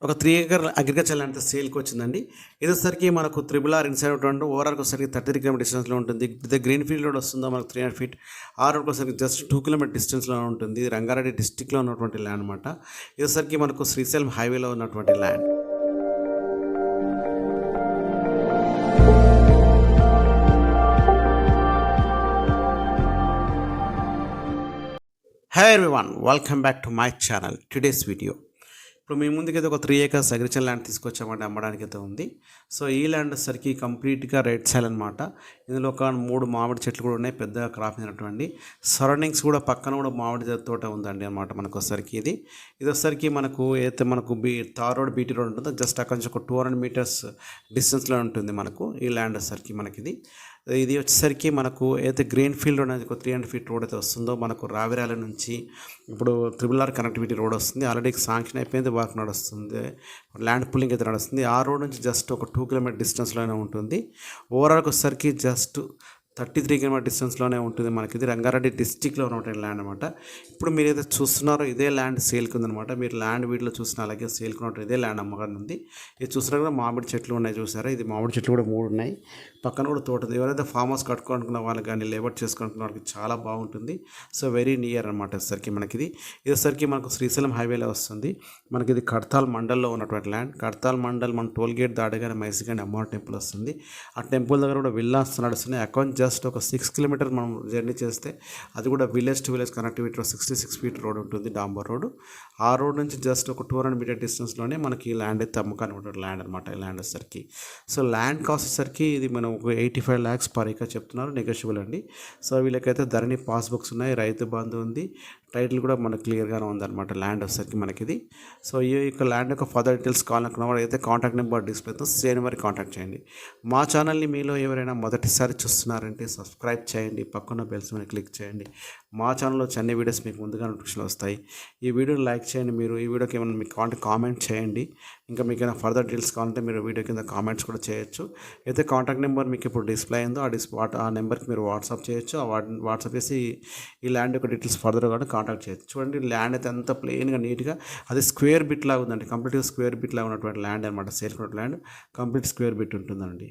ఒక 3 acre agriculture land సేల్కి వచ్చిందండి. ఇదేసరికి మనకు త్రిబుల్ ఆర్ ఇన్సైడ్ ఉంటుంది. ఓవరాల్కి వచ్చేసరికి 33 కిలోమీటర్ డిస్టెన్స్లో ఉంటుంది. ఇదే గ్రీన్ ఫీల్డ్ రోడ్ వస్తుందో మనకు 300 ఫీట్. ఆ రోడ్కి వచ్చేసరికి జస్ట్ 2 కిలోమీటర్ డిస్టెన్స్లో ఉంటుంది. ఇది రంగారెడ్డి డిస్టిక్లో ఉన్నటువంటి ల్యాండ్ అనమాట. ఇదేసరికి మనకు శ్రీశైలం హైవేలో ఉన్నటువంటి land. Hi everyone, welcome back to my channel. Today's video ఇప్పుడు మీ ముందుకైతే ఒక 3 ఏకర్స్ అగ్రికల్చర్ ల్యాండ్ తీసుకొచ్చామంటే అమ్మడానికి అయితే ఉంది. సో ఈ ల్యాండ్ వచ్చేసరికి కంప్లీట్గా రెడ్ సైల్ అనమాట. ఇందులో ఒక 3 మామిడి చెట్లు కూడా ఉన్నాయి, పెద్దగా క్రాప్ అయినటువంటి. సరౌండింగ్స్ కూడా పక్కన కూడా మామిడి తోట ఉందండి అనమాట. మనకు వచ్చేసరికి ఇది వచ్చేసరికి మనకు ఏదైతే మనకు తార్ రోడ్ బీటీ రోడ్ ఉంటుందో జస్ట్ అక్కడి నుంచి ఒక 200 మీటర్స్ డిస్టెన్స్లో ఉంటుంది మనకు ఈ ల్యాండ్ వచ్చేసరికి మనకి ఇది వచ్చేసరికి మనకు ఏదైతే గ్రీన్ ఫీల్డ్ అనేది ఒక 300 ఫీట్ రోడ్ అయితే వస్తుందో మనకు రావిరాల నుంచి ఇప్పుడు త్రిబుల్ ఆర్ కనెక్టివిటీ రోడ్ వస్తుంది. ఆల్రెడీ శాంక్షన్ అయిపోయింది, వర్క్ నడుస్తుంది, ల్యాండ్ పుల్లింగ్ అయితే నడుస్తుంది. ఆ రోడ్ నుంచి జస్ట్ ఒక 2 కిలోమీటర్ డిస్టెన్స్లోనే ఉంటుంది. ఓవరాల్కి వచ్చేసరికి జస్ట్ 33 కిలోమీటర్ డిస్టెన్స్లోనే ఉంటుంది. మనకి ఇది రంగారెడ్డి డిస్టిక్లో ఉన్నటువంటి ల్యాండ్ అనమాట. ఇప్పుడు మీరు ఏదైతే చూస్తున్నారో ఇదే ల్యాండ్ సేల్కి ఉందనమాట. మీరు ల్యాండ్ వీడియోలో చూసిన అలాగే సేల్కి ఉన్నట్టు ఇదే ల్యాండ్ అమ్మకాన్ని ఉంది. ఇది చూసినా కూడా మామిడి చెట్లు ఉన్నాయి, చూసారా? ఇది మామిడి చెట్లు కూడా 3 ఉన్నాయి, పక్కన కూడా తోట ఉంది. ఎవరైతే ఫామ్ హౌస్ కట్టుకోనుకున్న వాళ్ళకి కానీ లేబర్ చేసుకుంటున్న వాళ్ళకి చాలా బాగుంటుంది. సో వెరీ నియర్ అనమాట. వచ్చేసరికి మనకి ఇది వచ్చేసరికి మనకు శ్రీశైలం హైవేలో వస్తుంది. మనకి ఇది కడతాల్ మండల్లో ఉన్నటువంటి ల్యాండ్. కడతాల్ మండల్ మన టోల్ గేట్ దాటగానే మైసిగండి అమ్మవారి టెంపుల్ వస్తుంది. ఆ టెంపుల్ దగ్గర కూడా విల్లాస్ నడుస్తున్నాయి. అకౌంట్ జస్ట్ ఒక 6 కిలోమీటర్ మనం జర్నీ చేస్తే అది కూడా village to village connectivity 66 feet road ఉంటుంది, డాంబర్ రోడ్. ఆ రోడ్ నుంచి జస్ట్ ఒక 200 మీటర్ డిస్టెన్స్లోనే మనకి ఈ ల్యాండ్ అయితే అమ్మకాన్ని ఉంటుంది ల్యాండ్ అనమాట. ఈ ల్యాండ్ వచ్చేసరికి సో ల్యాండ్ కాస్ట్ వచ్చేసరికి ఇది మనం ఒక 85 lakhs పర్ ఏకర్ చెప్తున్నారు, నెగోషియబుల్ అండి. సో వీళ్ళకైతే ధరణి పాస్బుక్స్ ఉన్నాయి, రైతు బంధు ఉంది, టైటిల్ కూడా మనకు క్లియర్గానే ఉందన్నమాట ల్యాండ్ వచ్చేసరికి మనకి ఇది. సో ఈ యొక్క ల్యాండ్ యొక్క ఫర్దర్ డీటెయిల్స్ కావాలనుకున్న వాడు అయితే కాంటాక్ట్ నెంబర్ డిస్ప్లేతో సేమ్ మరి కాంటాక్ట్ చేయండి. మా ఛానల్ని మీలో ఎవరైనా మొదటిసారి చూస్తున్నారంటే సబ్స్క్రైబ్ చేయండి, పక్కన బెల్స్ మీద క్లిక్ చేయండి. మా ఛానల్లో అన్ని వీడియోస్ మీకు ముందుగా నోటిఫికేషన్ వస్తాయి. ఈ వీడియోని లైక్ చేయండి. మీరు ఈ వీడియోకి ఏమైనా మీకు కామెంట్ చేయండి. ఇంకా మీకు ఏమైనా ఫర్దర్ డీటెయిల్స్ కావాలంటే మీరు వీడియో కింద కామెంట్స్ కూడా చేయొచ్చు. అయితే కాంటాక్ట్ నెంబర్ మీకు ఇప్పుడు డిస్ప్లే అయిందో ఆ నెంబర్కి మీరు వాట్సాప్ చేయొచ్చు. వాట్సాప్ చేసి ఈ ల్యాండ్ యొక్క డీటెయిల్స్ ఫర్దర్ కూడా కాంటాక్ట్ చేయొచ్చు. చూడండి ల్యాండ్ అయితే అంత ప్లెయిన్గా నీట్గా అది స్క్వేర్ బిట్ లాగా ఉందండి. కంప్లీట్గా స్క్వేర్ బిట్ లాగా ఉన్నటువంటి ల్యాండ్ అనమాట. Sale land complete square bit ఉంటుందండి.